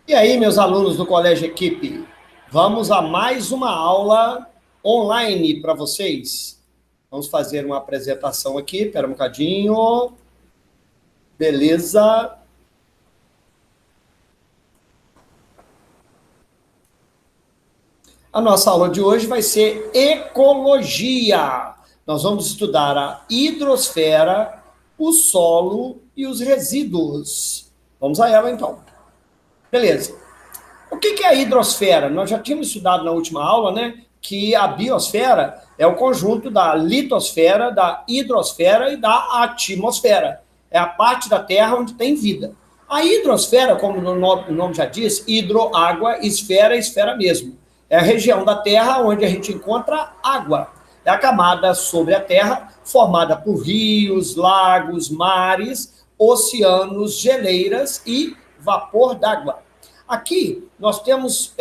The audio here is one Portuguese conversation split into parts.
E aí, meus alunos do Colégio Equipe, vamos a mais uma aula online para vocês. Vamos fazer uma apresentação aqui, espera um bocadinho. Beleza. A nossa aula de hoje vai ser ecologia. Nós vamos estudar a hidrosfera, o solo e os resíduos. Vamos a ela, então. Beleza. O que é a hidrosfera? Nós já tínhamos estudado na última aula, né, que a biosfera é o conjunto da litosfera, da hidrosfera e da atmosfera. É a parte da Terra onde tem vida. A hidrosfera, como o nome já diz, hidro, água, esfera, esfera mesmo. É a região da Terra onde a gente encontra água. É a camada sobre a Terra formada por rios, lagos, mares, oceanos, geleiras e vapor d'água. Aqui nós temos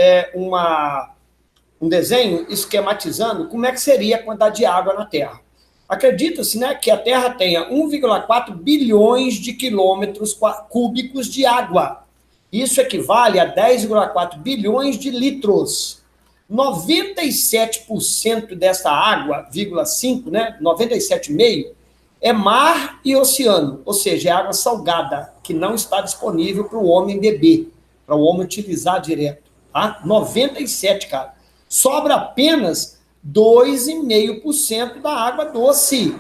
um desenho esquematizando como é que seria a quantidade de água na Terra. Acredita-se, né, que a Terra tenha 1,4 bilhões de quilômetros cúbicos de água. Isso equivale a 10,4 bilhões de litros. 97% dessa água, 0,5, né, 97,5%, é mar e oceano, ou seja, é água salgada, que não está disponível para o homem beber, para o homem utilizar direto. Tá? 97, cara. Sobra apenas 2,5% da água doce.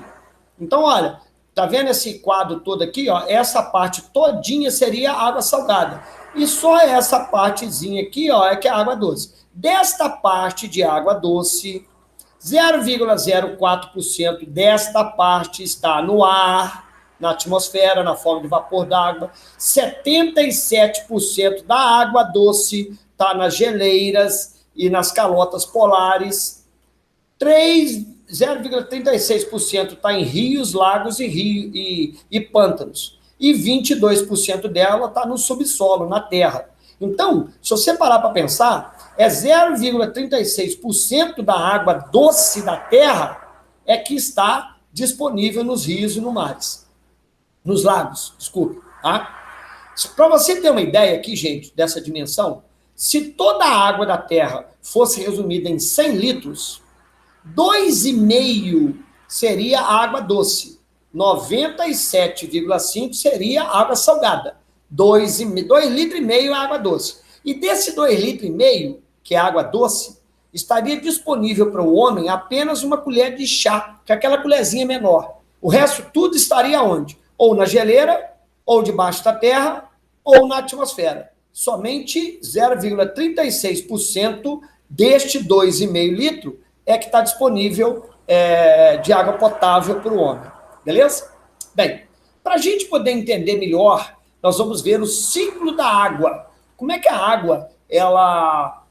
Então, olha, tá vendo esse quadro todo aqui? Ó? Essa parte todinha seria água salgada. E só essa partezinha aqui, ó, é que é água doce. Desta parte de água doce, 0,04% desta parte está no ar, na atmosfera, na forma de vapor d'água. 77% da água doce está nas geleiras e nas calotas polares. 0,36% está em rios, lagos e pântanos. E 22% dela está no subsolo, na terra. Então, se você parar para pensar, é 0,36% da água doce da terra é que está disponível nos rios e nos mares. Nos lagos, desculpe. Tá? Para você ter uma ideia aqui, gente, dessa dimensão, se toda a água da terra fosse resumida em 100 litros, 2,5 seria água doce, 97,5 seria água salgada, 2,5 litros é água doce. E desse 2,5 litros, que é água doce, estaria disponível para o homem apenas uma colher de chá, que é aquela colherzinha menor. O resto tudo estaria onde? Ou na geleira, ou debaixo da terra, ou na atmosfera. Somente 0,36% deste 2,5 litros é que está disponível de água potável para o homem. Beleza? Bem, para a gente poder entender melhor, nós vamos ver o ciclo da água. Como é que a água ela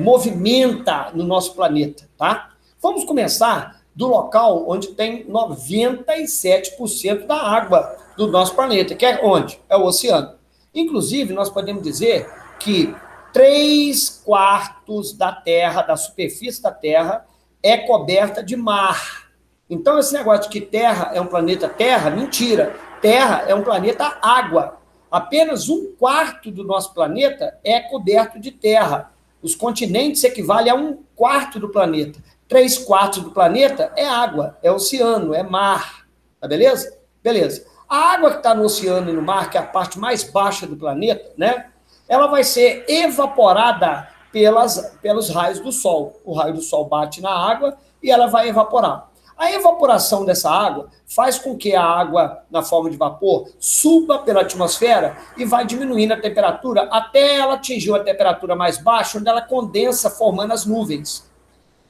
movimenta no nosso planeta, tá? Vamos começar do local onde tem 97% da água do nosso planeta, que é onde? É o oceano. Inclusive, nós podemos dizer que 3/4 da Terra, da superfície da Terra, é coberta de mar. Então, esse negócio de que Terra é um planeta Terra, mentira. Terra é um planeta água. Apenas 1/4 do nosso planeta é coberto de terra. Os continentes equivalem a 1/4 do planeta. 3/4 do planeta é água, é oceano, é mar. Tá beleza? Beleza. A água que está no oceano e no mar, que é a parte mais baixa do planeta, né? Ela vai ser evaporada pelos raios do sol. O raio do sol bate na água e ela vai evaporar. A evaporação dessa água faz com que a água, na forma de vapor, suba pela atmosfera e vai diminuindo a temperatura até ela atingir a temperatura mais baixa, onde ela condensa, formando as nuvens.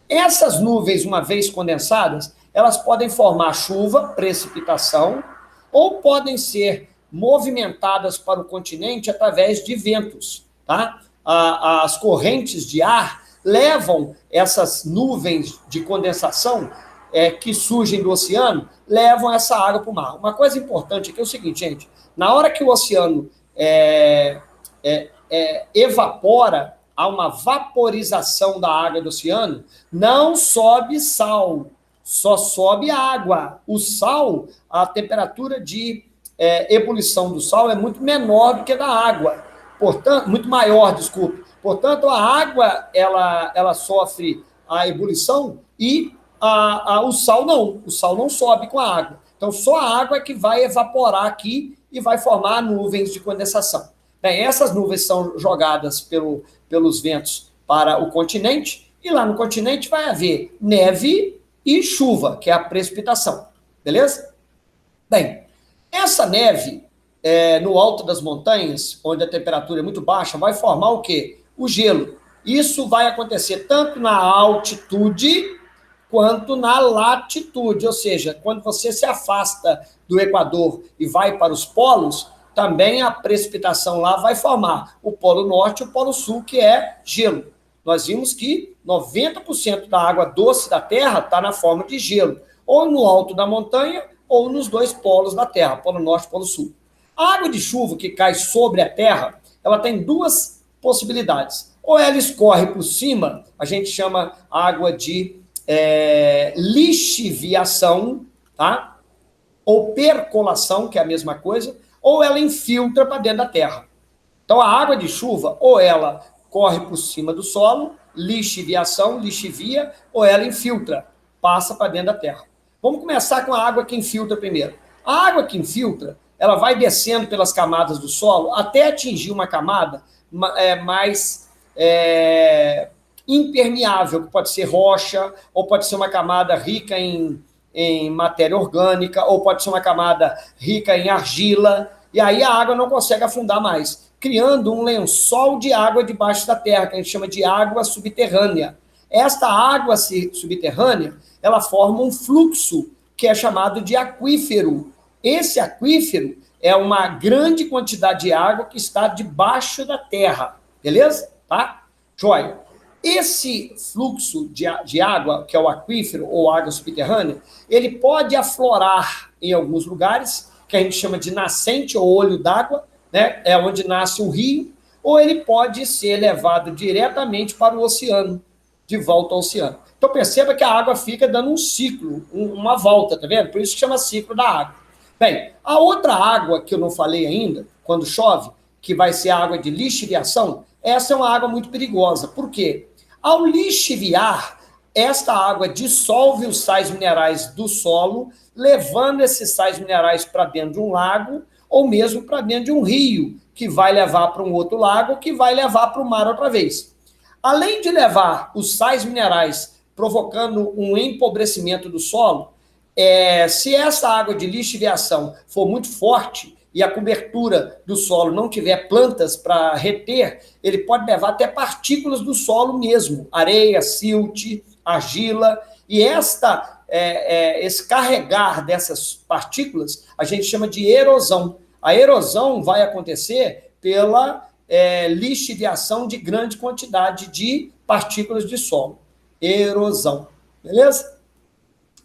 Essas nuvens, uma vez condensadas, elas podem formar chuva, precipitação, ou podem ser movimentadas para o continente através de ventos. Tá? As correntes de ar levam essas nuvens de condensação que surgem do oceano, levam essa água para o mar. Uma coisa importante aqui é o seguinte, gente, na hora que o oceano evapora, há uma vaporização da água do oceano, não sobe sal, só sobe água. O sal, a temperatura de ebulição do sal é muito menor do que da água. portanto, muito maior, desculpe. Portanto, a água, ela sofre a ebulição e o sal não sobe com a água. Então, só a água é que vai evaporar aqui e vai formar nuvens de condensação. Bem, essas nuvens são jogadas pelos ventos para o continente, e lá no continente vai haver neve e chuva, que é a precipitação. Beleza? Bem, essa neve, no alto das montanhas, onde a temperatura é muito baixa, vai formar o quê? O gelo. Isso vai acontecer tanto na altitude quanto na latitude, ou seja, quando você se afasta do Equador e vai para os polos, também a precipitação lá vai formar o polo norte e o polo sul, que é gelo. Nós vimos que 90% da água doce da Terra está na forma de gelo, ou no alto da montanha, ou nos dois polos da Terra, polo norte e polo sul. A água de chuva que cai sobre a Terra, ela tem duas possibilidades. Ou ela escorre por cima, a gente chama água de lixiviação, tá? Ou percolação, que é a mesma coisa, ou ela infiltra para dentro da terra. Então, a água de chuva, ou ela corre por cima do solo, lixiviação, lixivia, ou ela infiltra, passa para dentro da terra. Vamos começar com a água que infiltra primeiro. A água que infiltra, ela vai descendo pelas camadas do solo até atingir uma camada mais impermeável, que pode ser rocha, ou pode ser uma camada rica em matéria orgânica, ou pode ser uma camada rica em argila, e aí a água não consegue afundar mais, criando um lençol de água debaixo da terra, que a gente chama de água subterrânea. Esta água subterrânea, ela forma um fluxo, que é chamado de aquífero. Esse aquífero é uma grande quantidade de água que está debaixo da terra, beleza? Tá? Joia. Esse fluxo de água, que é o aquífero ou água subterrânea, ele pode aflorar em alguns lugares, que a gente chama de nascente ou olho d'água, né? É onde nasce o rio, ou ele pode ser levado diretamente para o oceano, de volta ao oceano. Então perceba que a água fica dando um ciclo, uma volta, tá vendo? Por isso que chama ciclo da água. Bem, a outra água que eu não falei ainda, quando chove, que vai ser a água de lixiviação, essa é uma água muito perigosa. Por quê? Ao lixiviar, esta água dissolve os sais minerais do solo, levando esses sais minerais para dentro de um lago ou mesmo para dentro de um rio, que vai levar para um outro lago, que vai levar para o mar outra vez. Além de levar os sais minerais, provocando um empobrecimento do solo, se essa água de lixiviação for muito forte, e a cobertura do solo não tiver plantas para reter, ele pode levar até partículas do solo mesmo, areia, silt, argila, e esse carregar dessas partículas a gente chama de erosão. A erosão vai acontecer pela lixiviação de grande quantidade de partículas de solo. Erosão. Beleza?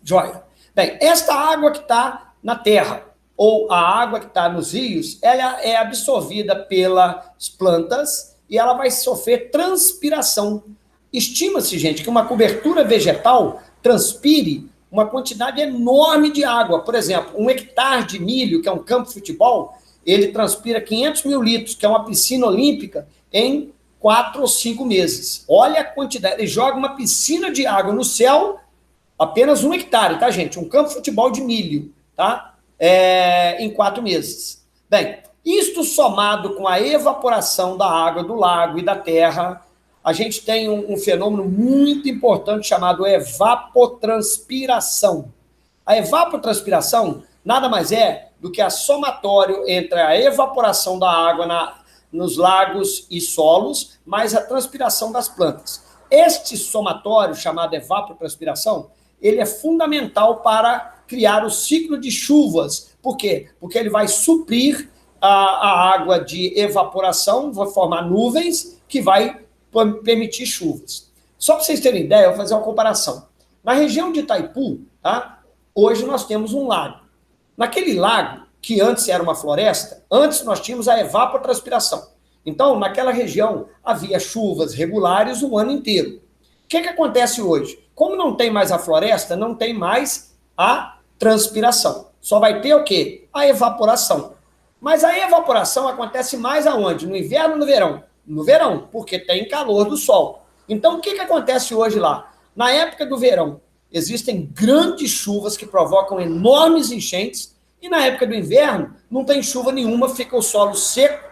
Joia. Bem, esta água que está na terra, ou a água que está nos rios, ela é absorvida pelas plantas e ela vai sofrer transpiração. Estima-se, gente, que uma cobertura vegetal transpire uma quantidade enorme de água. Por exemplo, 1 hectare de milho, que é um campo de futebol, ele transpira 500 mil litros, que é uma piscina olímpica, em 4 ou 5 meses. Olha a quantidade. Ele joga uma piscina de água no céu, apenas 1 hectare, tá, gente? Um campo de futebol de milho, tá? Em 4 meses. Bem, isto somado com a evaporação da água do lago e da terra, a gente tem um fenômeno muito importante chamado evapotranspiração. A evapotranspiração nada mais é do que a somatório entre a evaporação da água nos lagos e solos, mais a transpiração das plantas. Este somatório, chamado evapotranspiração, ele é fundamental para criar o ciclo de chuvas. Por quê? Porque ele vai suprir a água de evaporação, vai formar nuvens que vai permitir chuvas. Só para vocês terem ideia, eu vou fazer uma comparação. Na região de Itaipu, tá? Hoje nós temos um lago. Naquele lago, que antes era uma floresta, antes nós tínhamos a evapotranspiração. Então, naquela região, havia chuvas regulares o ano inteiro. O que acontece hoje? Como não tem mais a floresta, não tem mais a transpiração. Só vai ter o quê? A evaporação. Mas a evaporação acontece mais aonde? No inverno ou no verão? No verão, porque tem calor do sol. Então, o que acontece hoje lá? Na época do verão, existem grandes chuvas que provocam enormes enchentes, e na época do inverno, não tem chuva nenhuma, fica o solo seco,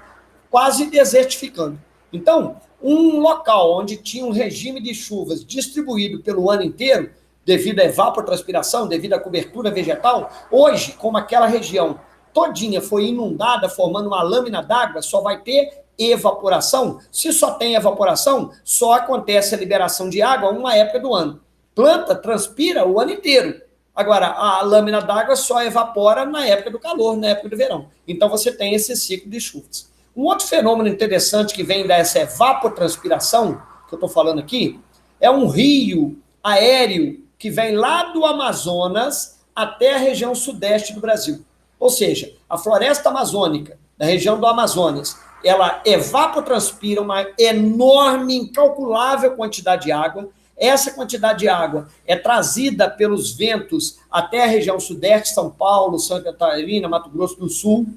quase desertificando. Então, um local onde tinha um regime de chuvas distribuído pelo ano inteiro, devido à evapotranspiração, devido à cobertura vegetal, hoje, como aquela região todinha foi inundada, formando uma lâmina d'água, só vai ter evaporação. Se só tem evaporação, só acontece a liberação de água uma época do ano. Planta transpira o ano inteiro. Agora, a lâmina d'água só evapora na época do calor, na época do verão. Então, você tem esse ciclo de chuvas. Um outro fenômeno interessante que vem dessa evapotranspiração, que eu estou falando aqui, é um rio aéreo que vem lá do Amazonas até a região sudeste do Brasil. Ou seja, a floresta amazônica, da região do Amazonas, ela evapotranspira uma enorme, incalculável quantidade de água. Essa quantidade de água é trazida pelos ventos até a região sudeste, São Paulo, Santa Catarina, Mato Grosso do Sul,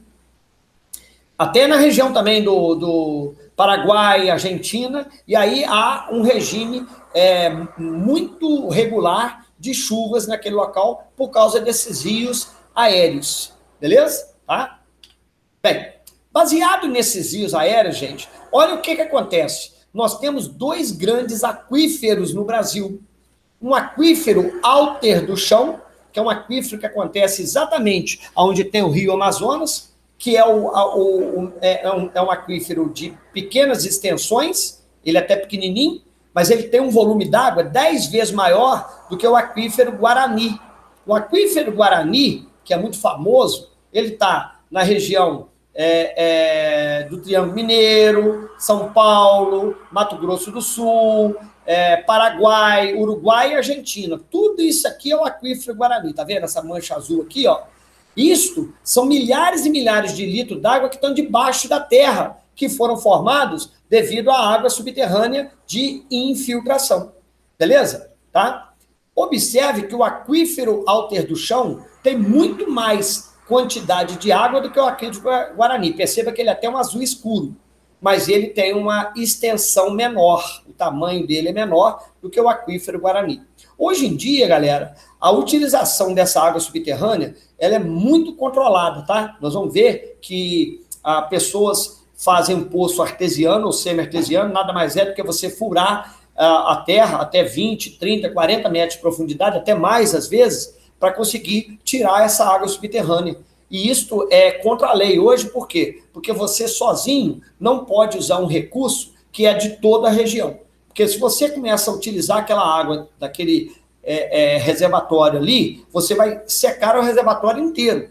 até na região também do Paraguai, Argentina, e aí há um regime muito regular de chuvas naquele local por causa desses rios aéreos, beleza? Tá? Bem, baseado nesses rios aéreos, gente, olha o que acontece. Nós temos dois grandes aquíferos no Brasil. Um aquífero alter do chão, que é um aquífero que acontece exatamente onde tem o rio Amazonas, que é um aquífero de pequenas extensões, ele é até pequenininho, mas ele tem um volume d'água 10 vezes maior do que o aquífero Guarani. O aquífero Guarani, que é muito famoso, ele está na região do Triângulo Mineiro, São Paulo, Mato Grosso do Sul, Paraguai, Uruguai e Argentina. Tudo isso aqui é o aquífero Guarani. Tá vendo essa mancha azul aqui, ó? Isto são milhares e milhares de litros d'água que estão debaixo da terra, que foram formados devido à água subterrânea de infiltração. Beleza? Tá? Observe que o aquífero alter do chão tem muito mais quantidade de água do que o aquífero Guarani. Perceba que ele é até um azul escuro, mas ele tem uma extensão menor, o tamanho dele é menor do que o aquífero Guarani. Hoje em dia, galera, a utilização dessa água subterrânea, ela é muito controlada, tá? Nós vamos ver que pessoas fazem um poço artesiano ou semi-artesiano, nada mais é do que você furar a terra até 20, 30, 40 metros de profundidade, até mais às vezes, para conseguir tirar essa água subterrânea. E isto é contra a lei hoje, por quê? Porque você sozinho não pode usar um recurso que é de toda a região. Porque se você começa a utilizar aquela água daquele reservatório ali, você vai secar o reservatório inteiro.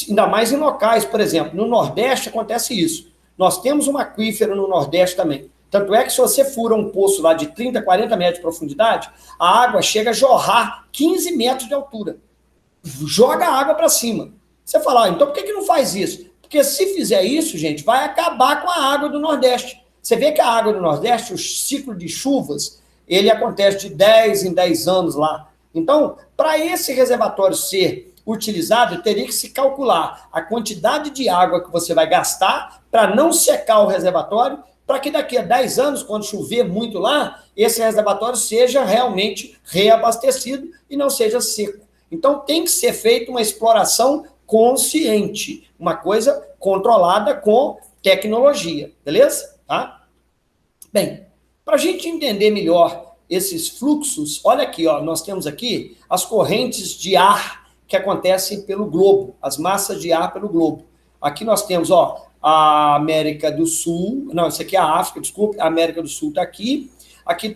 Ainda mais em locais, por exemplo, no Nordeste acontece isso. Nós temos um aquífero no Nordeste também. Tanto é que se você fura um poço lá de 30, 40 metros de profundidade, a água chega a jorrar 15 metros de altura. Joga a água para cima. Você fala, então por que não faz isso? Porque se fizer isso, gente, vai acabar com a água do Nordeste. Você vê que a água do Nordeste, o ciclo de chuvas, ele acontece de 10 em 10 anos lá. Então, para esse reservatório ser utilizado, teria que se calcular a quantidade de água que você vai gastar para não secar o reservatório, para que daqui a 10 anos, quando chover muito lá, esse reservatório seja realmente reabastecido e não seja seco. Então, tem que ser feita uma exploração consciente, uma coisa controlada com tecnologia, beleza? Tá? Bem, para a gente entender melhor esses fluxos, olha aqui, ó, nós temos aqui as correntes de ar que acontecem pelo globo, as massas de ar pelo globo. Aqui nós temos, ó, a América do Sul, não, isso aqui é a África, desculpe, a América do Sul está aqui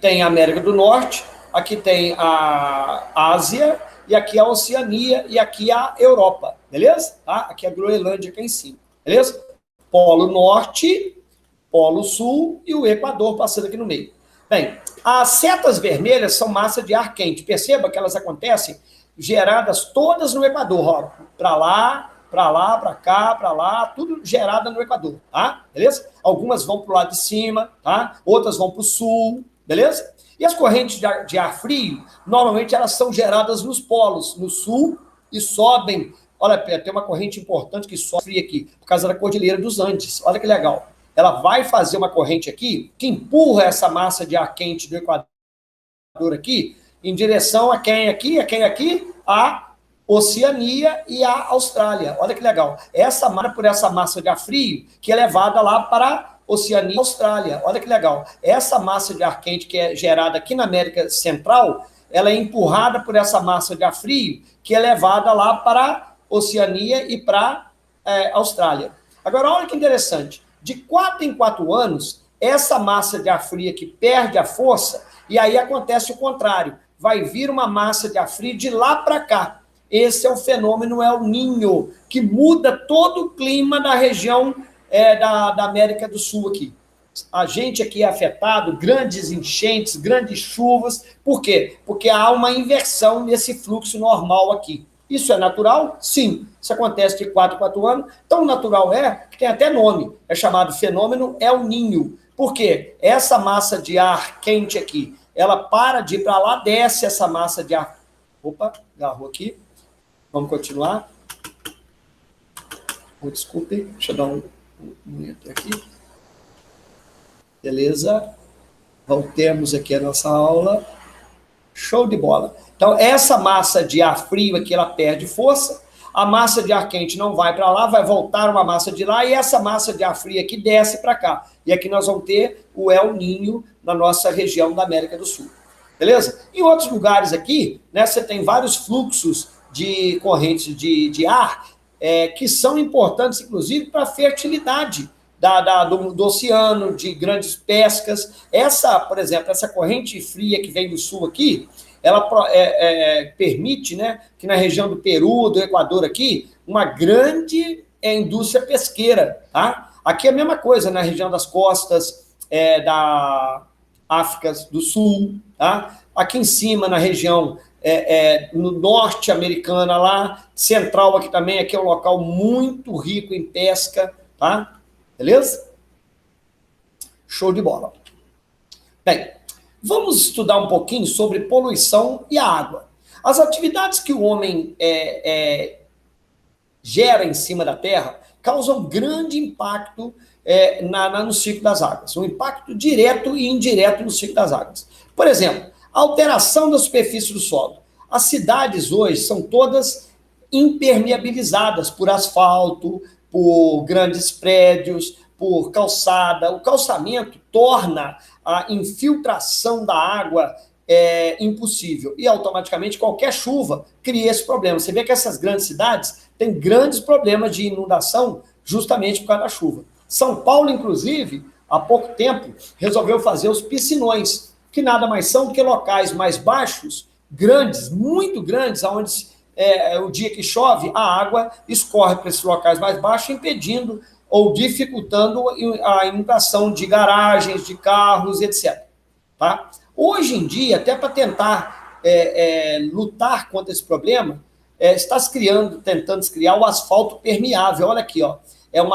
tem a América do Norte, aqui tem a Ásia, e aqui a Oceania, e aqui a Europa, beleza? Tá? Aqui a Groenlândia aqui em cima, beleza? Polo Norte, Polo Sul e o Equador passando aqui no meio. Bem, as setas vermelhas são massa de ar quente. Perceba que elas acontecem geradas todas no Equador, ó, para lá, para cá, para lá, tudo gerada no Equador, tá? Beleza? Algumas vão para o lado de cima, tá? Outras vão para o sul, beleza? E as correntes de ar frio, normalmente elas são geradas nos polos, no sul, e sobem Olha, tem uma corrente importante que sofre aqui, por causa da Cordilheira dos Andes. Olha que legal. Ela vai fazer uma corrente aqui que empurra essa massa de ar quente do Equador aqui em direção a quem aqui? A quem aqui? A Oceania e a Austrália. Olha que legal. Por essa massa de ar frio que é levada lá para Oceania e Austrália. Olha que legal. Essa massa de ar quente que é gerada aqui na América Central, ela é empurrada por essa massa de ar frio que é levada lá para Oceania e para Austrália. Agora, olha que interessante. De 4 em 4 anos, essa massa de ar frio que perde a força, e aí acontece o contrário. Vai vir uma massa de ar frio de lá para cá. Esse é o fenômeno El Niño, que muda todo o clima da região da América do Sul aqui. A gente aqui é afetado, grandes enchentes, grandes chuvas. Por quê? Porque há uma inversão nesse fluxo normal aqui. Isso é natural? Sim. Isso acontece de 4 em 4 anos. Tão natural que tem até nome. É chamado fenômeno El Niño. Por quê? Essa massa de ar quente aqui, ela para de ir para lá, desce essa massa de ar... Opa, agarrou aqui. Vamos continuar. Desculpe, deixa eu dar um momento aqui. Beleza. Voltemos aqui a nossa aula. Show de bola. Então, essa massa de ar frio aqui, ela perde força. A massa de ar quente não vai para lá, vai voltar uma massa de lá, e essa massa de ar frio aqui desce para cá. E aqui nós vamos ter o El Niño na nossa região da América do Sul. Beleza? Em outros lugares aqui, né, você tem vários fluxos de correntes de ar que são importantes, inclusive, para a fertilidade do oceano, de grandes pescas. Por exemplo, essa corrente fria que vem do sul aqui, ela permite, né, que na região do Peru, do Equador aqui, uma grande indústria pesqueira, tá? Aqui é a mesma coisa, na região das costas da África do Sul, tá? Aqui em cima, na região no norte americana lá, central aqui também, aqui é um local muito rico em pesca, tá? Beleza? Show de bola. Bem, vamos estudar um pouquinho sobre poluição e a água. As atividades que o homem gera em cima da Terra causam grande impacto no ciclo das águas. Um impacto direto e indireto no ciclo das águas. Por exemplo, a alteração da superfície do solo. As cidades hoje são todas impermeabilizadas por asfalto, por grandes prédios, por calçada. O calçamento torna a infiltração da água impossível. E, automaticamente, qualquer chuva cria esse problema. Você vê que essas grandes cidades têm grandes problemas de inundação justamente por causa da chuva. São Paulo, inclusive, há pouco tempo, resolveu fazer os piscinões, que nada mais são do que locais mais baixos, grandes, muito grandes, onde o dia que chove, a água escorre para esses locais mais baixos, impedindo ou dificultando a inundação de garagens, de carros, etc. Tá? Hoje em dia, até para tentar lutar contra esse problema, está tentando se criar o asfalto permeável. Olha aqui, ó. É um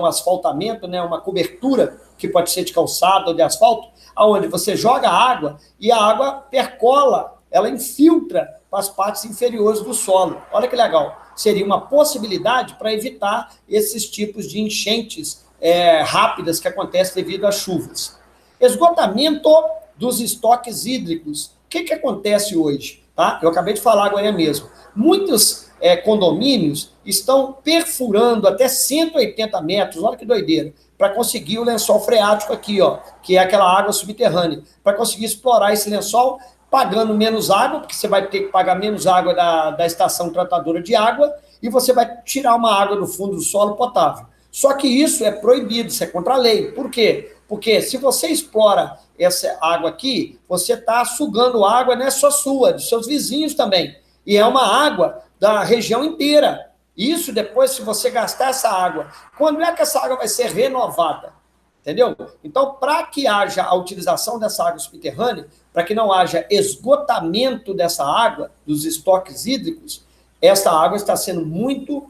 asfaltamento, né, uma cobertura que pode ser de calçada ou de asfalto, onde você joga água e a água percola, ela infiltra para as partes inferiores do solo. Olha que legal. Seria uma possibilidade para evitar esses tipos de enchentes rápidas que acontecem devido às chuvas. Esgotamento dos estoques hídricos. O que acontece hoje? Tá? Eu acabei de falar agora mesmo. Muitos condomínios estão perfurando até 180 metros, olha que doideira, para conseguir o lençol freático aqui, ó, que é aquela água subterrânea, para conseguir explorar esse lençol, pagando menos água, porque você vai ter que pagar menos água da estação tratadora de água, e você vai tirar uma água do fundo do solo potável. Só que isso é proibido, isso é contra a lei. Por quê? Porque se você explora essa água aqui, você está sugando água, não é só sua, dos seus vizinhos também. E é uma água da região inteira. Isso depois, se você gastar essa água, quando é que essa água vai ser renovada? Entendeu? Então, para que haja a utilização dessa água subterrânea, para que não haja esgotamento dessa água, dos estoques hídricos, essa água está sendo muito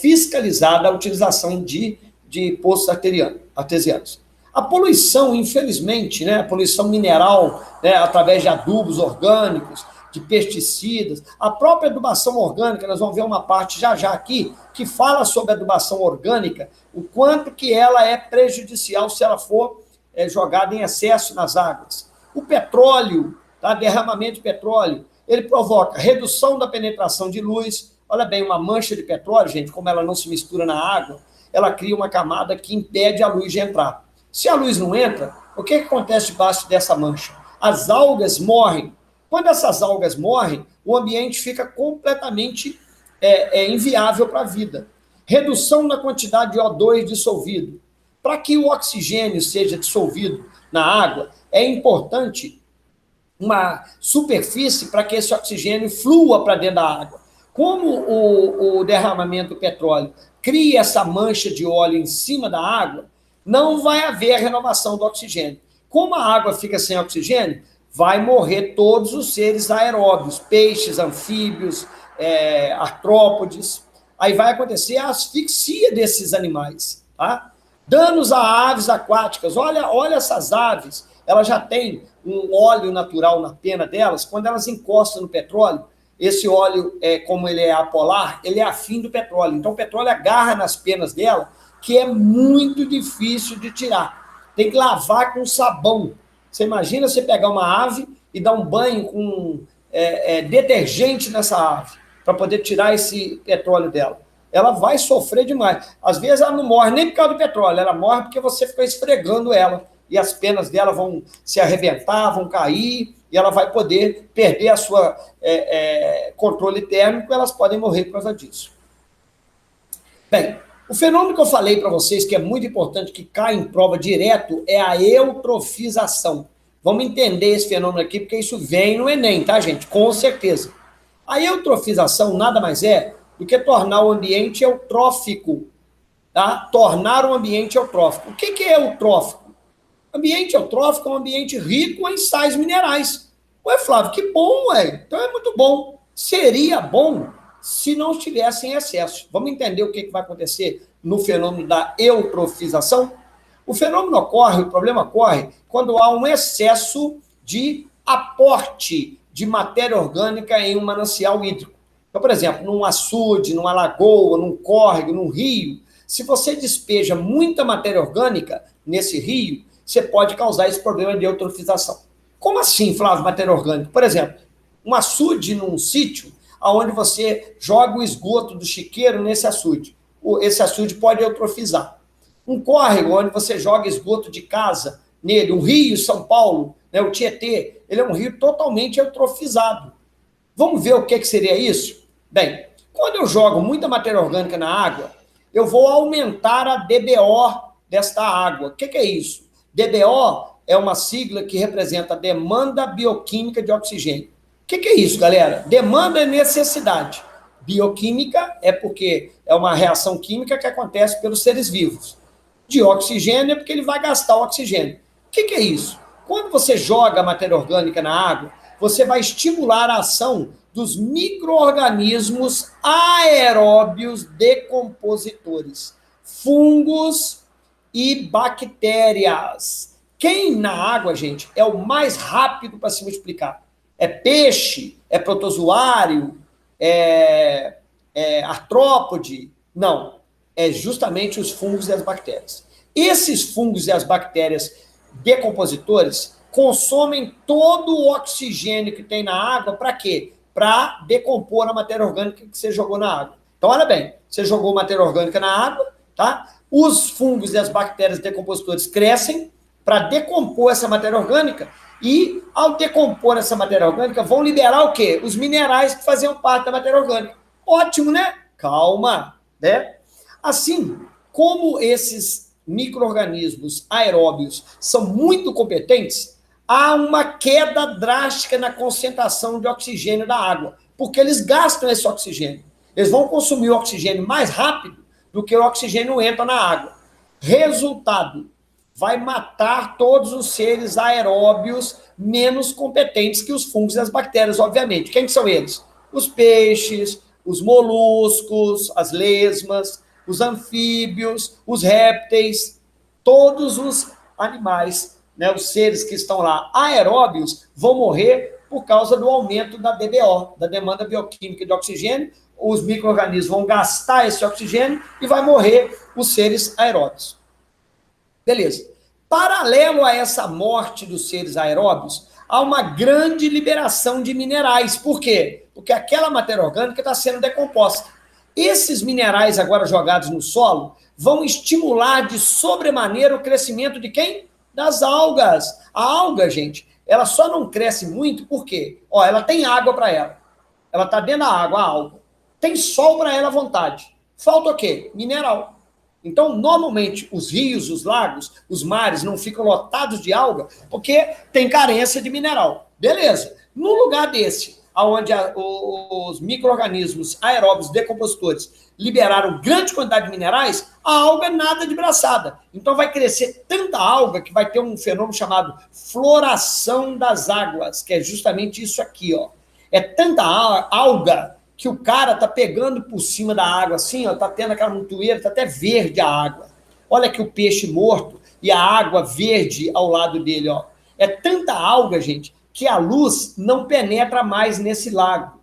fiscalizada a utilização de poços artesianos. A poluição, infelizmente, né, a poluição mineral, né, através de adubos orgânicos, de pesticidas, a própria adubação orgânica, nós vamos ver uma parte já já aqui, que fala sobre a adubação orgânica, o quanto que ela é prejudicial se ela for jogada em excesso nas águas. O petróleo, tá? Derramamento de petróleo, ele provoca redução da penetração de luz. Olha bem, uma mancha de petróleo, gente, como ela não se mistura na água, ela cria uma camada que impede a luz de entrar. Se a luz não entra, o que acontece debaixo dessa mancha? As algas morrem. Quando essas algas morrem, o ambiente fica completamente inviável para a vida. Redução na quantidade de O2 dissolvido. Para que o oxigênio seja dissolvido na água, é importante uma superfície para que esse oxigênio flua para dentro da água. Como o derramamento do petróleo cria essa mancha de óleo em cima da água, não vai haver a renovação do oxigênio. Como a água fica sem oxigênio, vai morrer todos os seres aeróbios, peixes, anfíbios, artrópodes. Aí vai acontecer a asfixia desses animais, tá? Danos a aves aquáticas. Olha essas aves, elas já têm um óleo natural na pena delas. Quando elas encostam no petróleo, esse óleo, como ele é apolar, ele é afim do petróleo. Então, o petróleo agarra nas penas dela, que é muito difícil de tirar. Tem que lavar com sabão. Você imagina você pegar uma ave e dar um banho com detergente nessa ave, para poder tirar esse petróleo dela. Ela vai sofrer demais. Às vezes ela não morre nem por causa do petróleo, ela morre porque você fica esfregando ela, e as penas dela vão se arrebentar, vão cair, e ela vai poder perder a sua controle térmico, e elas podem morrer por causa disso. Bem, o fenômeno que eu falei para vocês, que é muito importante, que cai em prova direto, é a eutrofização. Vamos entender esse fenômeno aqui, porque isso vem no Enem, tá, gente? Com certeza. A eutrofização nada mais é do que tornar o ambiente eutrófico, tá? Tornar o ambiente eutrófico. O que é eutrófico? Ambiente eutrófico é um ambiente rico em sais minerais. Ué, Flávio, que bom, ué. Então é muito bom. Seria bom se não estivesse em excesso. Vamos entender o que vai acontecer no fenômeno da eutrofização? O fenômeno ocorre, o problema ocorre, quando há um excesso de aporte de matéria orgânica em um manancial hídrico. Então, por exemplo, num açude, numa lagoa, num córrego, num rio, se você despeja muita matéria orgânica nesse rio, você pode causar esse problema de eutrofização. Como assim, Flávio, matéria orgânica? Por exemplo, um açude num sítio, onde você joga o esgoto do chiqueiro nesse açude. Esse açude pode eutrofizar. Um córrego, onde você joga esgoto de casa nele. Um rio, São Paulo, né, o Tietê, ele é um rio totalmente eutrofizado. Vamos ver o que seria isso? Bem, quando eu jogo muita matéria orgânica na água, eu vou aumentar a DBO desta água. O que é isso? DBO é uma sigla que representa a demanda bioquímica de oxigênio. O que é isso, galera? Demanda é necessidade. Bioquímica é porque é uma reação química que acontece pelos seres vivos. De oxigênio é porque ele vai gastar o oxigênio. O que é isso? Quando você joga a matéria orgânica na água, você vai estimular a ação dos micro-organismos aeróbios decompositores, fungos e bactérias. Quem na água, gente, é o mais rápido para se multiplicar? É peixe? É protozoário? É artrópode? Não. É justamente os fungos e as bactérias. Esses fungos e as bactérias decompositores consomem todo o oxigênio que tem na água para quê? Para decompor a matéria orgânica que você jogou na água. Então, olha bem, você jogou matéria orgânica na água, tá? Os fungos e as bactérias decompositores crescem para decompor essa matéria orgânica e, ao decompor essa matéria orgânica, vão liberar o quê? Os minerais que faziam parte da matéria orgânica. Ótimo, né? Calma, né? Assim, como esses micro-organismos aeróbios são muito competentes, há uma queda drástica na concentração de oxigênio da água, porque eles gastam esse oxigênio. Eles vão consumir o oxigênio mais rápido do que o oxigênio entra na água. Resultado, vai matar todos os seres aeróbios menos competentes que os fungos e as bactérias, obviamente. Quem são eles? Os peixes, os moluscos, as lesmas, os anfíbios, os répteis, todos os animais, né, os seres que estão lá aeróbios, vão morrer por causa do aumento da DBO, da demanda bioquímica de oxigênio. Os micro-organismos vão gastar esse oxigênio e vai morrer os seres aeróbios. Beleza. Paralelo a essa morte dos seres aeróbios, há uma grande liberação de minerais. Por quê? Porque aquela matéria orgânica está sendo decomposta. Esses minerais agora jogados no solo vão estimular de sobremaneira o crescimento de quem? Das algas. A alga, gente, ela só não cresce muito por quê? Ó, ela tem água para ela. Ela está dentro da água, a alga. Tem sol para ela à vontade. Falta o quê? Mineral. Então, normalmente, os rios, os lagos, os mares não ficam lotados de alga porque tem carência de mineral. Beleza. No lugar desse, onde os micro-organismos aeróbios decompositores liberaram grande quantidade de minerais, a alga é nada de braçada. Então, vai crescer tanta alga que vai ter um fenômeno chamado floração das águas, que é justamente isso aqui, ó. É tanta alga que o cara tá pegando por cima da água assim, ó, tá tendo aquela montoeira, tá até verde a água. Olha aqui o peixe morto e a água verde ao lado dele, ó. É tanta alga, gente, que a luz não penetra mais nesse lago.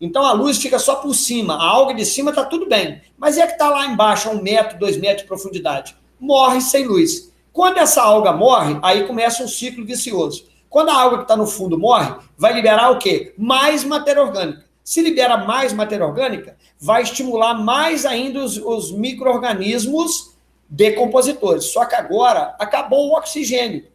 Então a luz fica só por cima, a alga de cima tá tudo bem, mas é que tá lá embaixo, a 1 metro, 2 metros de profundidade. Morre sem luz. Quando essa alga morre, aí começa um ciclo vicioso. Quando a alga que está no fundo morre, vai liberar o quê? Mais matéria orgânica. Se libera mais matéria orgânica, vai estimular mais ainda os micro-organismos decompositores. Só que agora acabou o oxigênio.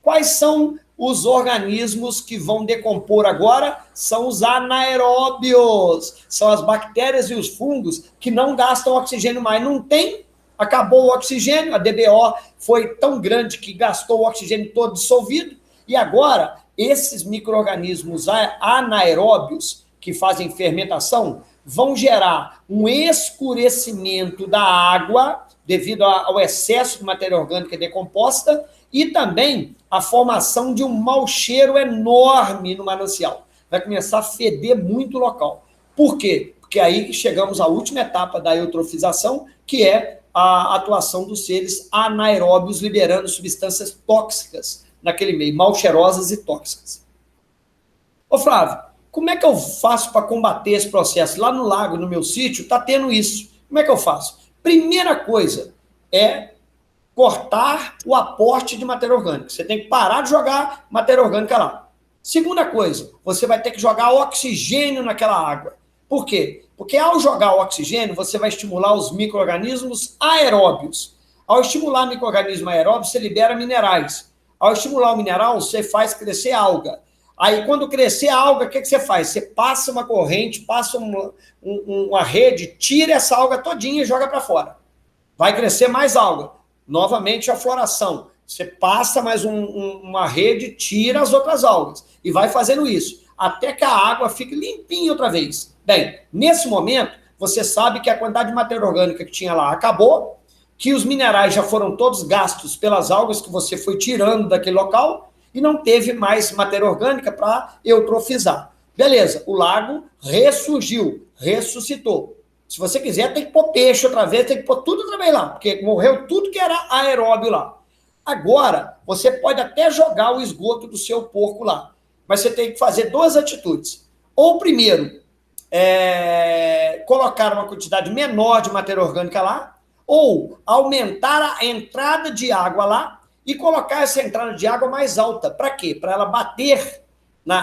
Quais são os organismos que vão decompor agora? São os anaeróbios. São as bactérias e os fungos que não gastam oxigênio mais. Não tem, acabou o oxigênio, a DBO foi tão grande que gastou o oxigênio todo dissolvido, e agora esses micro-organismos anaeróbios que fazem fermentação, vão gerar um escurecimento da água, devido ao excesso de matéria orgânica decomposta, e também a formação de um mau cheiro enorme no manancial. Vai começar a feder muito o local. Por quê? Porque aí chegamos à última etapa da eutrofização, que é a atuação dos seres anaeróbios liberando substâncias tóxicas naquele meio, mal cheirosas e tóxicas. Ô Flávio, como é que eu faço para combater esse processo? Lá no lago, no meu sítio, está tendo isso. Como é que eu faço? Primeira coisa é cortar o aporte de matéria orgânica. Você tem que parar de jogar matéria orgânica lá. Segunda coisa, você vai ter que jogar oxigênio naquela água. Por quê? Porque ao jogar o oxigênio, você vai estimular os micro-organismos aeróbios. Ao estimular micro-organismo aeróbio, você libera minerais. Ao estimular o mineral, você faz crescer alga. Aí, quando crescer a alga, o que você faz? Você passa uma corrente, passa uma rede, tira essa alga todinha e joga para fora. Vai crescer mais alga. Novamente, a floração. Você passa mais uma rede, tira as outras algas. E vai fazendo isso, até que a água fique limpinha outra vez. Bem, nesse momento, você sabe que a quantidade de matéria orgânica que tinha lá acabou, que os minerais já foram todos gastos pelas algas que você foi tirando daquele local, e não teve mais matéria orgânica para eutrofizar. Beleza, o lago ressurgiu, ressuscitou. Se você quiser, tem que pôr peixe outra vez, tem que pôr tudo outra vez lá, porque morreu tudo que era aeróbio lá. Agora, você pode até jogar o esgoto do seu porco lá, mas você tem que fazer 2 atitudes. Ou, primeiro, colocar uma quantidade menor de matéria orgânica lá, ou aumentar a entrada de água lá, e colocar essa entrada de água mais alta. Para quê? Para ela bater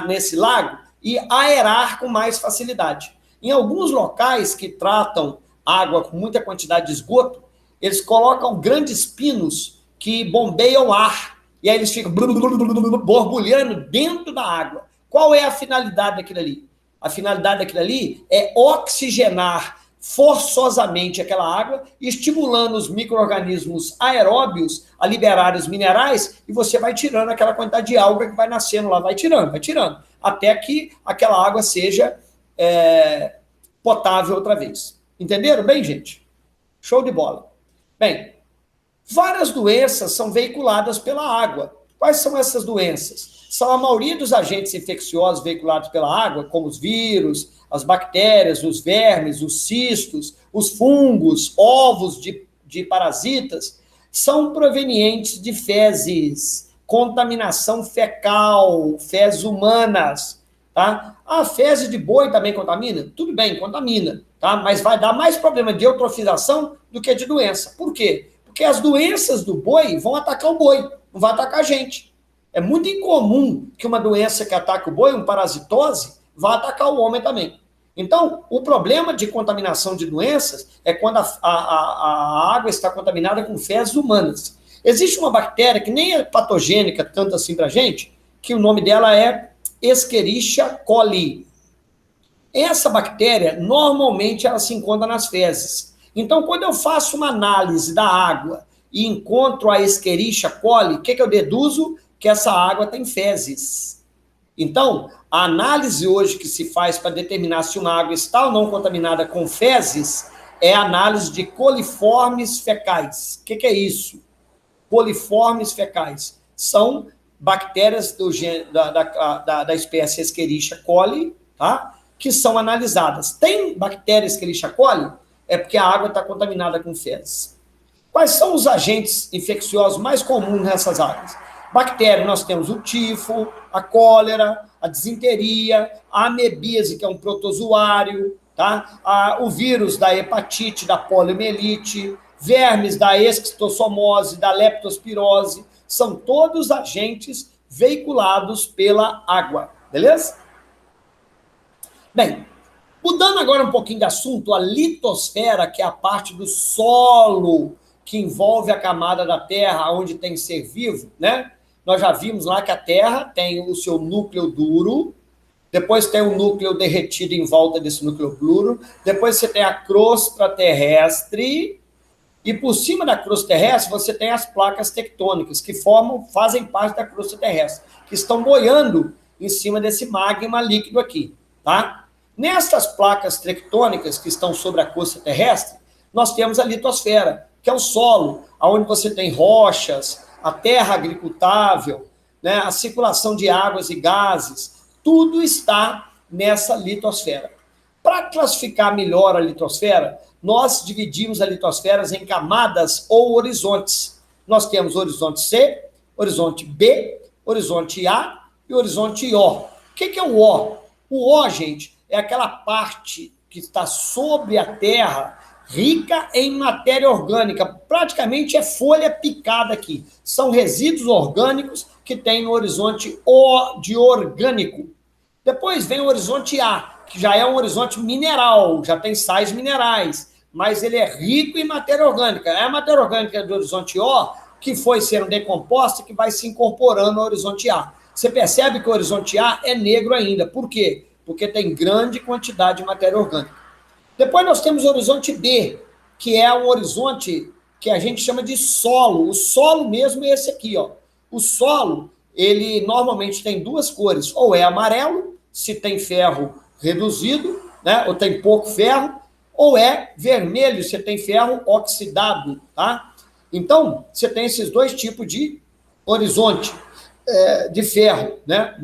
nesse lago e aerar com mais facilidade. Em alguns locais que tratam água com muita quantidade de esgoto, eles colocam grandes pinos que bombeiam ar, e aí eles ficam borbulhando dentro da água. Qual é a finalidade daquilo ali? A finalidade daquilo ali é oxigenar forçosamente aquela água, estimulando os micro-organismos aeróbios a liberar os minerais, e você vai tirando aquela quantidade de alga que vai nascendo lá, vai tirando, até que aquela água seja potável outra vez. Entenderam bem, gente? Show de bola. Bem, várias doenças são veiculadas pela água. Quais são essas doenças? São a maioria dos agentes infecciosos veiculados pela água, como os vírus, as bactérias, os vermes, os cistos, os fungos, ovos de parasitas, são provenientes de fezes contaminação fecal, fezes humanas, tá? A fezes de boi também contamina? Tudo bem, contamina, tá? Mas vai dar mais problema de eutrofização do que de doença. Por quê? Porque as doenças do boi vão atacar o boi, não vai atacar a gente. É muito incomum que uma doença que ataca o boi, uma parasitose, vá atacar o homem também. Então, o problema de contaminação de doenças é quando a água está contaminada com fezes humanas. Existe uma bactéria que nem é patogênica tanto assim para a gente, que o nome dela é Escherichia coli. Essa bactéria, normalmente, ela se encontra nas fezes. Então, quando eu faço uma análise da água e encontro a Escherichia coli, o que eu deduzo? Que essa água tem fezes. Então, a análise hoje que se faz para determinar se uma água está ou não contaminada com fezes é a análise de coliformes fecais. O que é isso? Coliformes fecais. São bactérias da espécie Escherichia coli, tá? Que são analisadas. Tem bactéria Escherichia coli? É porque a água está contaminada com fezes. Quais são os agentes infecciosos mais comuns nessas águas? Bactérias, nós temos o tifo, a cólera, a disenteria, a amebíase, que é um protozoário, tá? O vírus da hepatite, da poliomielite, vermes da esquistossomose, da leptospirose, são todos agentes veiculados pela água, beleza? Bem, mudando agora um pouquinho de assunto, a litosfera, que é a parte do solo que envolve a camada da Terra, onde tem ser vivo, né? Nós já vimos lá que a Terra tem o seu núcleo duro, depois tem o núcleo derretido em volta desse núcleo duro, depois você tem a crosta terrestre, e por cima da crosta terrestre você tem as placas tectônicas, que fazem parte da crosta terrestre, que estão boiando em cima desse magma líquido aqui, tá? Nessas placas tectônicas que estão sobre a crosta terrestre, nós temos a litosfera, que é o solo, onde você tem rochas, a terra agricultável, né, a circulação de águas e gases, tudo está nessa litosfera. Para classificar melhor a litosfera, nós dividimos a litosfera em camadas ou horizontes. Nós temos horizonte C, horizonte B, horizonte A e horizonte O. O que é o O? O O, gente, é aquela parte que está sobre a Terra, rica em matéria orgânica, praticamente é folha picada aqui. São resíduos orgânicos que tem no horizonte O de orgânico. Depois vem o horizonte A, que já é um horizonte mineral, já tem sais minerais, mas ele é rico em matéria orgânica. É a matéria orgânica do horizonte O que foi sendo decomposta que vai se incorporando ao horizonte A. Você percebe que o horizonte A é negro ainda. Por quê? Porque tem grande quantidade de matéria orgânica. Depois nós temos o horizonte B, que é um horizonte que a gente chama de solo. O solo mesmo é esse aqui, ó. O solo, ele normalmente tem duas cores, ou é amarelo, se tem ferro reduzido, né, ou tem pouco ferro, ou é vermelho, se tem ferro oxidado, tá? Então, você tem esses dois tipos de horizonte de ferro, né,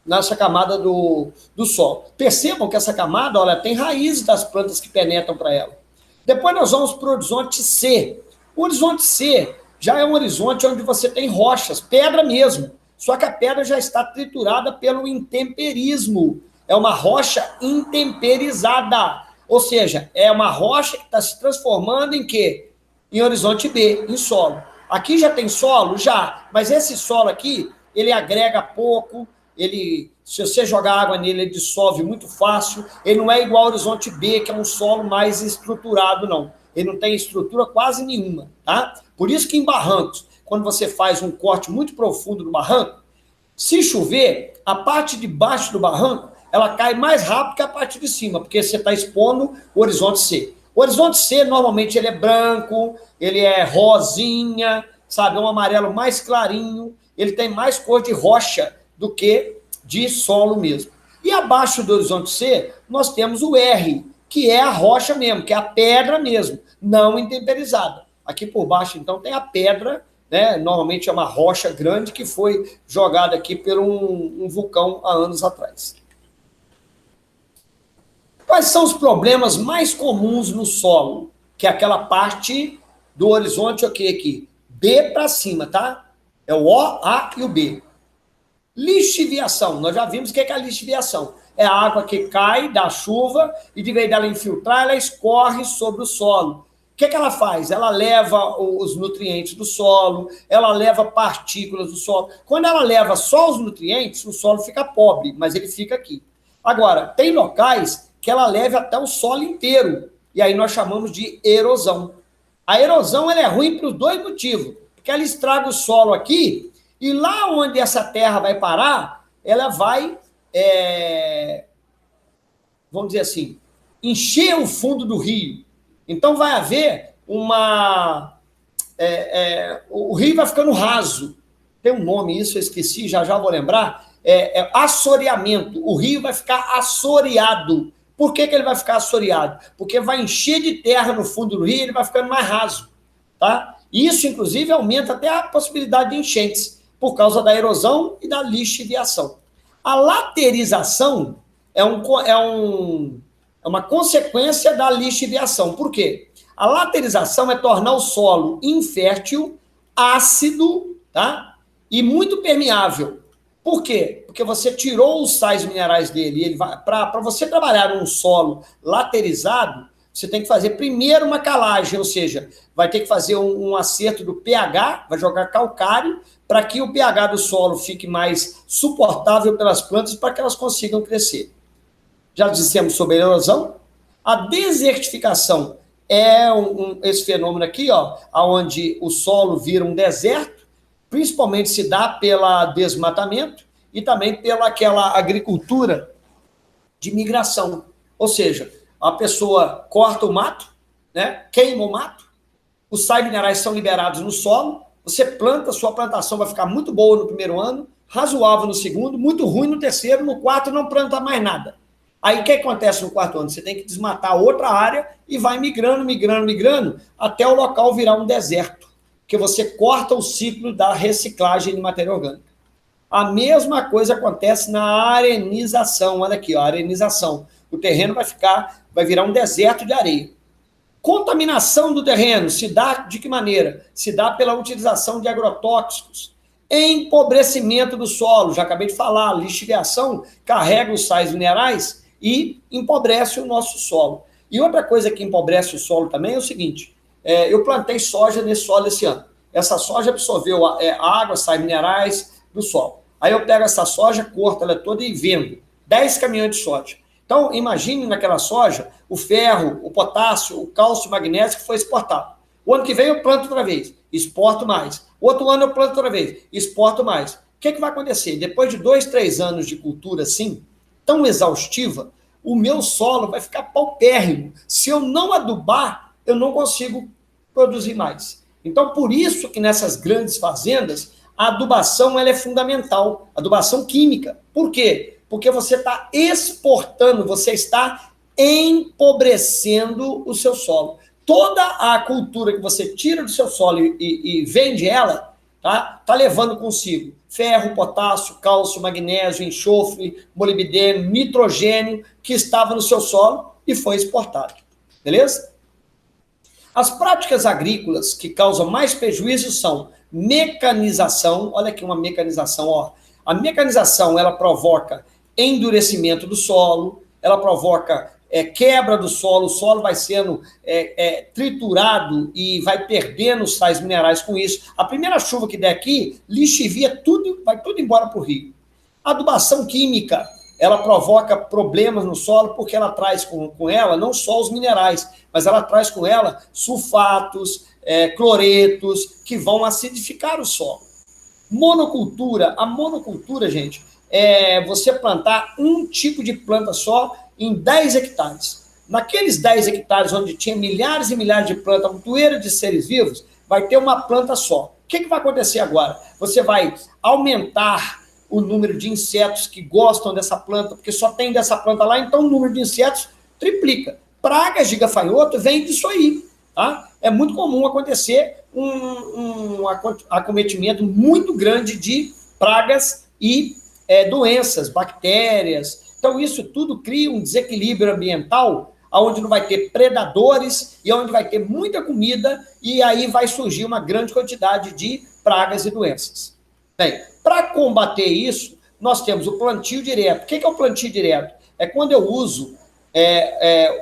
nessa camada do solo. Percebam que essa camada, olha, tem raízes das plantas que penetram para ela. Depois nós vamos para o horizonte C. O horizonte C já é um horizonte onde você tem rochas, pedra mesmo, só que a pedra já está triturada pelo intemperismo. É uma rocha intemperizada, ou seja, é uma rocha que está se transformando em quê? Em horizonte B, em solo. Aqui já tem solo? Já, mas esse solo aqui, ele agrega pouco, ele, se você jogar água nele, ele dissolve muito fácil, ele não é igual ao horizonte B, que é um solo mais estruturado, não. Ele não tem estrutura quase nenhuma, tá? Por isso que em barrancos, quando você faz um corte muito profundo no barranco, se chover, a parte de baixo do barranco, ela cai mais rápido que a parte de cima, porque você está expondo o horizonte C. O horizonte C, normalmente, ele é branco, ele é rosinha, sabe, é um amarelo mais clarinho, ele tem mais cor de rocha do que de solo mesmo. E abaixo do horizonte C, nós temos o R, que é a rocha mesmo, que é a pedra mesmo, não intemperizada. Aqui por baixo, então, tem a pedra, né? Normalmente é uma rocha grande que foi jogada aqui por um vulcão há anos atrás. Quais são os problemas mais comuns no solo? Que é aquela parte do horizonte, ok, aqui, B para cima, tá? É o O, A e o B. Lixiviação, nós já vimos o que é a lixiviação. É a água que cai da chuva e, de vez dela infiltrar, ela escorre sobre o solo. O que ela faz? Ela leva os nutrientes do solo, ela leva partículas do solo. Quando ela leva só os nutrientes, o solo fica pobre, mas ele fica aqui. Agora, tem locais que ela leva até o solo inteiro, e aí nós chamamos de erosão. A erosão ela é ruim por dois motivos, porque ela estraga o solo aqui, e lá onde essa terra vai parar, ela vai, vamos dizer assim, encher o fundo do rio. Então vai haver o rio vai ficando raso. Tem um nome isso, eu esqueci, já vou lembrar. Assoreamento. O rio vai ficar assoreado. Por que ele vai ficar assoreado? Porque vai encher de terra no fundo do rio e ele vai ficando mais raso. Tá? Isso, inclusive, aumenta até a possibilidade de enchentes, por causa da erosão e da lixiviação. A laterização é uma consequência da lixiviação. Por quê? A laterização é tornar o solo infértil, ácido, tá? E muito permeável. Por quê? Porque você tirou os sais minerais dele. Para você trabalhar num solo laterizado, você tem que fazer primeiro uma calagem, ou seja, vai ter que fazer um acerto do pH, vai jogar calcário, para que o pH do solo fique mais suportável pelas plantas, para que elas consigam crescer. Já dissemos sobre a erosão. A desertificação é esse fenômeno aqui, ó, onde o solo vira um deserto, principalmente se dá pelo desmatamento e também pela aquela agricultura de migração. Ou seja, a pessoa corta o mato, né, queima o mato, os sais minerais são liberados no solo, você planta, sua plantação vai ficar muito boa no primeiro ano, razoável no segundo, muito ruim no terceiro, no quarto não planta mais nada. Aí o que acontece no quarto ano? Você tem que desmatar outra área e vai migrando, até o local virar um deserto, que você corta o ciclo da reciclagem de matéria orgânica. A mesma coisa acontece na arenização. Olha aqui, ó, arenização. O terreno vai virar um deserto de areia. Contaminação do terreno se dá de que maneira? Se dá pela utilização de agrotóxicos. Empobrecimento do solo, já acabei de falar, a lixiviação carrega os sais minerais e empobrece o nosso solo. E outra coisa que empobrece o solo também é o seguinte, eu plantei soja nesse solo esse ano. Essa soja absorveu a água, sais minerais do solo. Aí eu pego essa soja, corto ela toda e vendo 10 caminhões de soja. Então, imagine naquela soja o ferro, o potássio, o cálcio, o magnésio que foi exportado. O ano que vem eu planto outra vez, exporto mais. O outro ano eu planto outra vez, exporto mais. O que vai acontecer? Depois de 2, 3 anos de cultura assim, tão exaustiva, o meu solo vai ficar paupérrimo. Se eu não adubar, eu não consigo produzir mais. Então, por isso que nessas grandes fazendas, a adubação ela é fundamental, adubação química. Por quê? Porque você está exportando, você está empobrecendo o seu solo. Toda a cultura que você tira do seu solo e vende ela, tá levando consigo ferro, potássio, cálcio, magnésio, enxofre, molibdênio, nitrogênio, que estava no seu solo e foi exportado. Beleza? As práticas agrícolas que causam mais prejuízo são mecanização. Olha aqui uma mecanização, ó. A mecanização, ela provoca endurecimento do solo, ela provoca quebra do solo, o solo vai sendo triturado e vai perdendo os sais minerais com isso. A primeira chuva que der aqui, lixivia tudo, vai tudo embora para o rio. A adubação química, ela provoca problemas no solo porque ela traz com ela não só os minerais, mas ela traz com ela sulfatos, cloretos, que vão acidificar o solo. Monocultura, a monocultura, gente, é você plantar um tipo de planta só em 10 hectares. Naqueles 10 hectares onde tinha milhares e milhares de plantas, uma poeira de seres vivos, vai ter uma planta só. O que vai acontecer agora? Você vai aumentar o número de insetos que gostam dessa planta, porque só tem dessa planta lá, então o número de insetos triplica. Pragas de gafanhoto vem disso aí. Tá? É muito comum acontecer um acometimento muito grande de pragas e doenças, bactérias. Então, isso tudo cria um desequilíbrio ambiental, onde não vai ter predadores e onde vai ter muita comida, e aí vai surgir uma grande quantidade de pragas e doenças. Bem, para combater isso, nós temos o plantio direto. O que é o plantio direto? É quando eu uso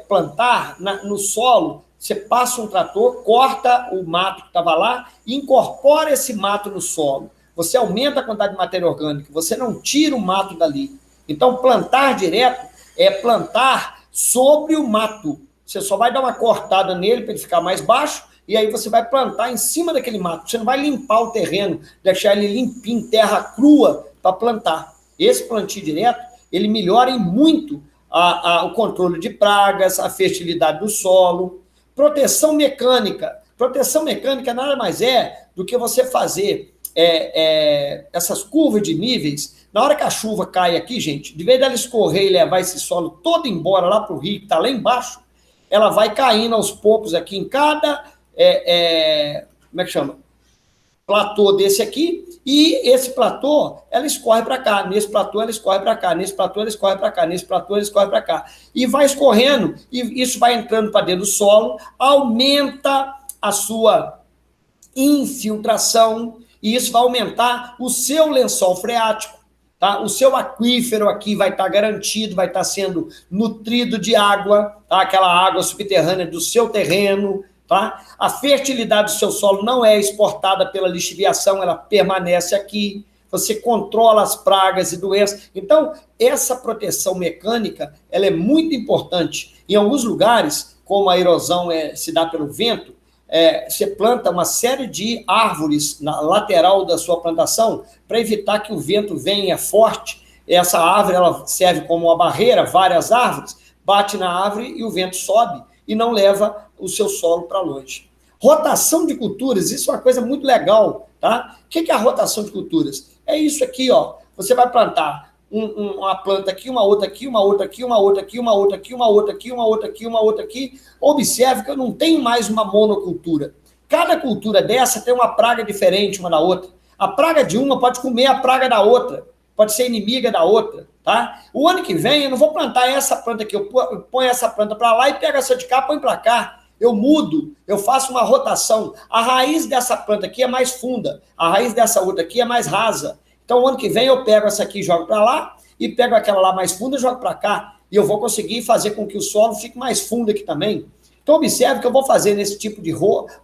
plantar no solo, você passa um trator, corta o mato que estava lá e incorpora esse mato no solo. Você aumenta a quantidade de matéria orgânica, você não tira o mato dali. Então, plantar direto é plantar sobre o mato. Você só vai dar uma cortada nele para ele ficar mais baixo, e aí você vai plantar em cima daquele mato. Você não vai limpar o terreno, deixar ele limpinho, terra crua, para plantar. Esse plantio direto, ele melhora em muito o controle de pragas, a fertilidade do solo. Proteção mecânica. Proteção mecânica nada mais é do que você fazer essas curvas de níveis. Na hora que a chuva cai aqui, gente, de vez dela escorrer e levar esse solo todo embora lá para o rio, que está lá embaixo, ela vai caindo aos poucos aqui em cada, como é que chama? Platô desse aqui, e esse platô, ela escorre para cá, nesse platô ela escorre para cá, nesse platô ela escorre para cá, nesse platô ela escorre para cá, e vai escorrendo, e isso vai entrando para dentro do solo, aumenta a sua infiltração, e isso vai aumentar o seu lençol freático, tá? O seu aquífero aqui vai estar garantido, vai estar sendo nutrido de água, tá? Aquela água subterrânea do seu terreno, tá? A fertilidade do seu solo não é exportada pela lixiviação, ela permanece aqui, você controla as pragas e doenças. Então, essa proteção mecânica, ela é muito importante. Em alguns lugares, como a erosão se dá pelo vento, você planta uma série de árvores na lateral da sua plantação para evitar que o vento venha forte. Essa árvore ela serve como uma barreira, várias árvores, bate na árvore e o vento sobe e não leva o seu solo para longe. Rotação de culturas, isso é uma coisa muito legal, tá? O que é a rotação de culturas? É isso aqui, ó. Você vai plantar uma planta aqui, uma outra aqui, uma outra aqui, uma outra aqui, uma outra aqui, uma outra aqui, uma outra aqui, uma outra aqui. Observe que eu não tenho mais uma monocultura. Cada cultura dessa tem uma praga diferente uma da outra. A praga de uma pode comer a praga da outra, pode ser inimiga da outra, tá? O ano que vem eu não vou plantar essa planta aqui, eu ponho essa planta para lá e pego essa de cá, põe para cá. Eu mudo, eu faço uma rotação. A raiz dessa planta aqui é mais funda, a raiz dessa outra aqui é mais rasa. Então, o ano que vem, eu pego essa aqui e jogo para lá, e pego aquela lá mais funda e jogo para cá. E eu vou conseguir fazer com que o solo fique mais fundo aqui também. Então, observe que eu vou fazer nesse tipo de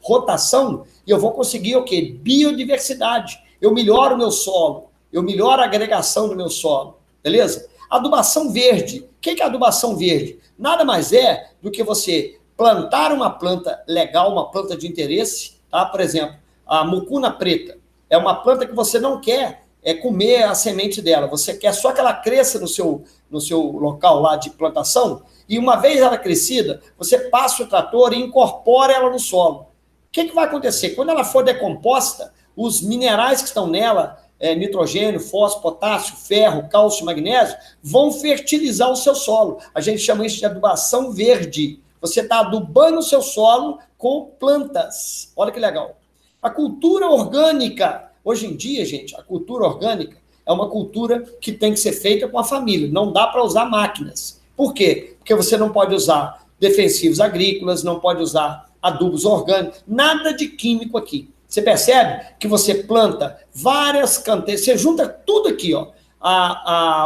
rotação, e eu vou conseguir o quê? Biodiversidade. Eu melhoro o meu solo, eu melhoro a agregação do meu solo, beleza? Adubação verde. O que é adubação verde? Nada mais é do que você plantar uma planta legal, uma planta de interesse, tá? Por exemplo, a mucuna preta. É uma planta que você não quer comer a semente dela, você quer só que ela cresça no seu local lá de plantação, e uma vez ela crescida, você passa o trator e incorpora ela no solo. O que vai acontecer? Quando ela for decomposta, os minerais que estão nela, nitrogênio, fósforo, potássio, ferro, cálcio, magnésio, vão fertilizar o seu solo. A gente chama isso de adubação verde. Você está adubando o seu solo com plantas. Olha que legal. A cultura orgânica. Hoje em dia, gente, a cultura orgânica é uma cultura que tem que ser feita com a família. Não dá para usar máquinas. Por quê? Porque você não pode usar defensivos agrícolas, não pode usar adubos orgânicos, nada de químico aqui. Você percebe que você planta várias canteiras, você junta tudo aqui, ó.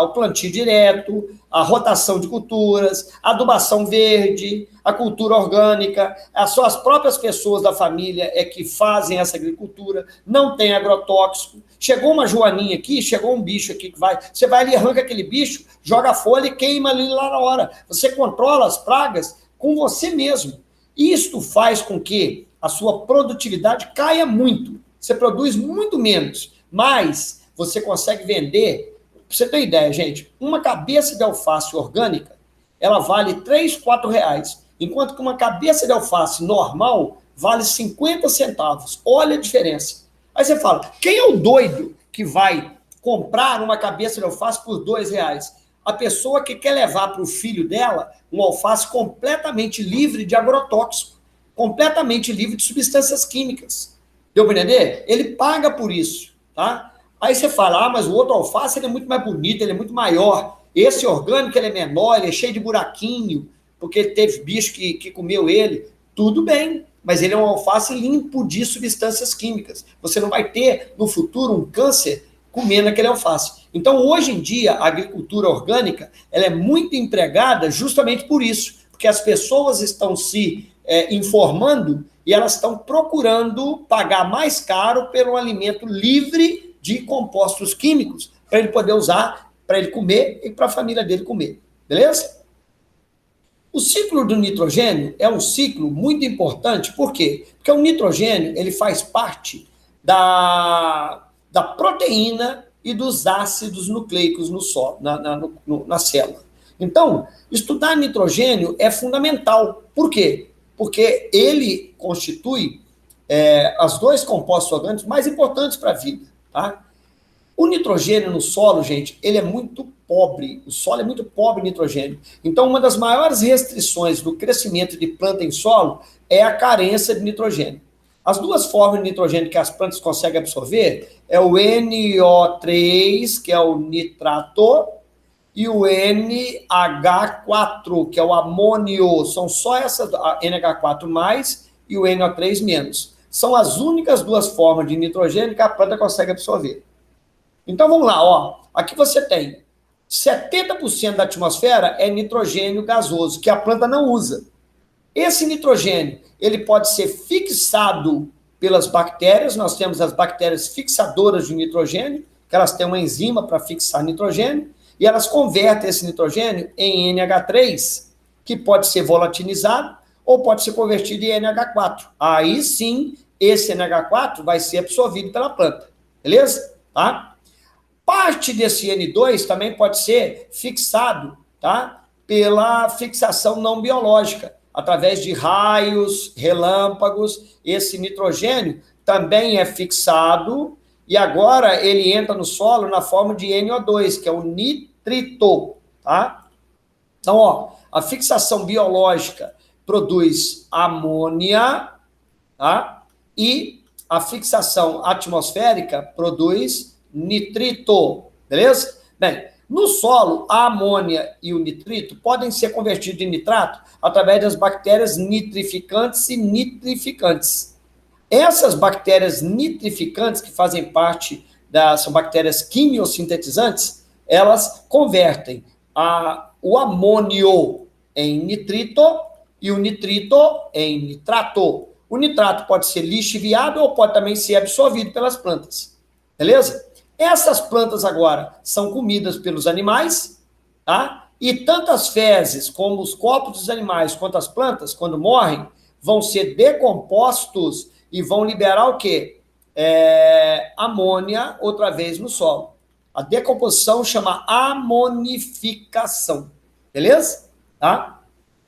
O plantio direto, a rotação de culturas, a adubação verde, a cultura orgânica, são as próprias pessoas da família que fazem essa agricultura, não tem agrotóxico. Chegou uma joaninha aqui, chegou um bicho aqui que você vai ali, arranca aquele bicho, joga a folha e queima ali lá na hora. Você controla as pragas com você mesmo. Isto faz com que a sua produtividade caia muito. Você produz muito menos, mas você consegue vender. Pra você ter ideia, gente, uma cabeça de alface orgânica, ela vale R$3, R$4, enquanto que uma cabeça de alface normal vale 50 centavos. Olha a diferença. Aí você fala, quem é o doido que vai comprar uma cabeça de alface por R$2? A pessoa que quer levar para o filho dela um alface completamente livre de agrotóxico, completamente livre de substâncias químicas. Deu para entender? Ele paga por isso, tá? Aí você fala, mas o outro alface ele é muito mais bonito, ele é muito maior. Esse orgânico ele é menor, ele é cheio de buraquinho. porque teve bicho que comeu ele, tudo bem, mas ele é um alface limpo de substâncias químicas. Você não vai ter, no futuro, um câncer comendo aquele alface. Então, hoje em dia, a agricultura orgânica, ela é muito empregada justamente por isso, porque as pessoas estão se informando e elas estão procurando pagar mais caro pelo alimento livre de compostos químicos, para ele poder usar, para ele comer e para a família dele comer. Beleza? O ciclo do nitrogênio é um ciclo muito importante, por quê? Porque o nitrogênio ele faz parte da proteína e dos ácidos nucleicos no solo, na célula. Então, estudar nitrogênio é fundamental. Por quê? Porque ele constitui os dois compostos orgânicos mais importantes para a vida. Tá? O nitrogênio no solo, gente, ele é muito pobre. O solo é muito pobre em nitrogênio. Então, uma das maiores restrições do crescimento de planta em solo é a carência de nitrogênio. As duas formas de nitrogênio que as plantas conseguem absorver é o NO3, que é o nitrato, e o NH4, que é o amônio. São só essas, a NH4+, e o NO3-. São as únicas duas formas de nitrogênio que a planta consegue absorver. Então, vamos lá, ó. Aqui você tem 70% da atmosfera é nitrogênio gasoso, que a planta não usa. Esse nitrogênio, ele pode ser fixado pelas bactérias. Nós temos as bactérias fixadoras de nitrogênio, que elas têm uma enzima para fixar nitrogênio, e elas convertem esse nitrogênio em NH3, que pode ser volatilizado ou pode ser convertido em NH4. Aí sim, esse NH4 vai ser absorvido pela planta. Beleza? Tá? Parte desse N2 também pode ser fixado, tá? Pela fixação não biológica, através de raios, relâmpagos. Esse nitrogênio também é fixado e agora ele entra no solo na forma de NO2, que é o nitrito, tá? Então, ó, a fixação biológica produz amônia, tá? E a fixação atmosférica produz nitrito, beleza? Bem, no solo, a amônia e o nitrito podem ser convertidos em nitrato através das bactérias nitrificantes e nitrificantes. Essas bactérias nitrificantes, que fazem parte são bactérias quimiosintetizantes, elas convertem o amônio em nitrito e o nitrito em nitrato. O nitrato pode ser lixiviado ou pode também ser absorvido pelas plantas, beleza? Essas plantas agora são comidas pelos animais, tá? E tanto as fezes como os corpos dos animais quanto as plantas, quando morrem, vão ser decompostos e vão liberar o quê? Amônia outra vez no solo. A decomposição chama amonificação, beleza? Tá?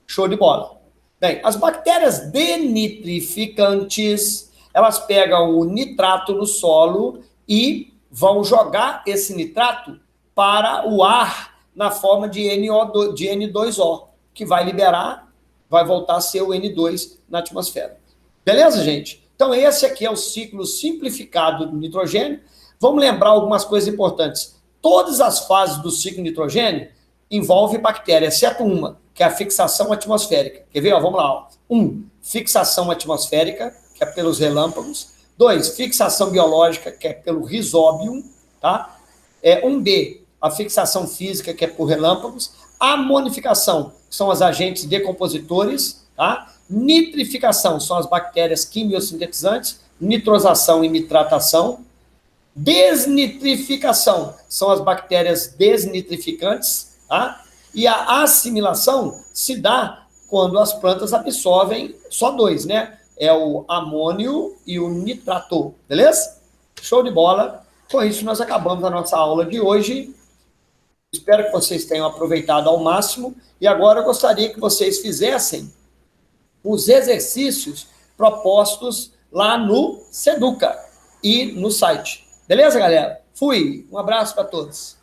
Show de bola. Bem, as bactérias denitrificantes, elas pegam o nitrato no solo e vão jogar esse nitrato para o ar na forma de N2O, que vai liberar, vai voltar a ser o N2 na atmosfera. Beleza, gente? Então, esse aqui é o ciclo simplificado do nitrogênio. Vamos lembrar algumas coisas importantes. Todas as fases do ciclo nitrogênio envolvem bactéria, exceto uma, que é a fixação atmosférica. Quer ver? Ó, vamos lá. Ó. 1. Fixação atmosférica, que é pelos relâmpagos. 2, fixação biológica, que é pelo rizóbio, tá? 1B, a fixação física, que é por relâmpagos. Amonificação, que são os agentes decompositores, tá? Nitrificação, são as bactérias quimiosintetizantes. Nitrosação e nitratação. Desnitrificação, são as bactérias desnitrificantes, tá? E a assimilação se dá quando as plantas absorvem só dois, né? É o amônio e o nitrato, beleza? Show de bola. Com isso, nós acabamos a nossa aula de hoje. Espero que vocês tenham aproveitado ao máximo. E agora eu gostaria que vocês fizessem os exercícios propostos lá no Seduca e no site. Beleza, galera? Fui. Um abraço para todos.